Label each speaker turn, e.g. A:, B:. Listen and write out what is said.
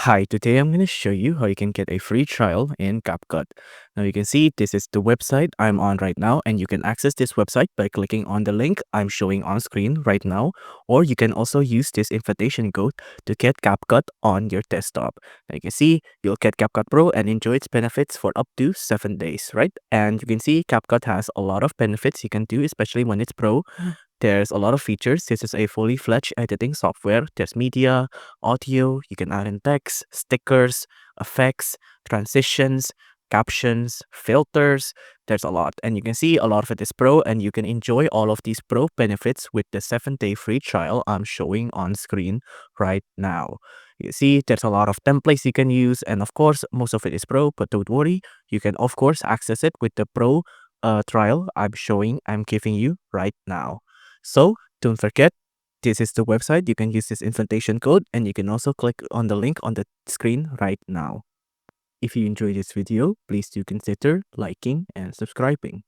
A: Hi, today I'm going to show you how you can get a free trial in CapCut. Now you can see this is the website I'm on right now, and you can access this website by clicking on the link I'm showing on screen right now, or you can also use this invitation code to get CapCut on your desktop. Now you can see you'll get CapCut Pro and enjoy its benefits for up to 7 days, right? And you can see CapCut has a lot of benefits you can do, especially when it's Pro. There's a lot of features. This is a fully fledged editing software. There's media, audio, you can add in text, stickers, effects, transitions, captions, filters. There's a lot. And you can see a lot of it is pro, and you can enjoy all of these pro benefits with the 7-day free trial I'm showing on screen right now. You see, there's a lot of templates you can use, and of course, most of it is pro, but don't worry, you can of course access it with the pro trial I'm giving you right now. So don't forget, this is the website. You can use this invitation code, and you can also click on the link on the screen right now. If you enjoyed this video, please do consider liking and subscribing.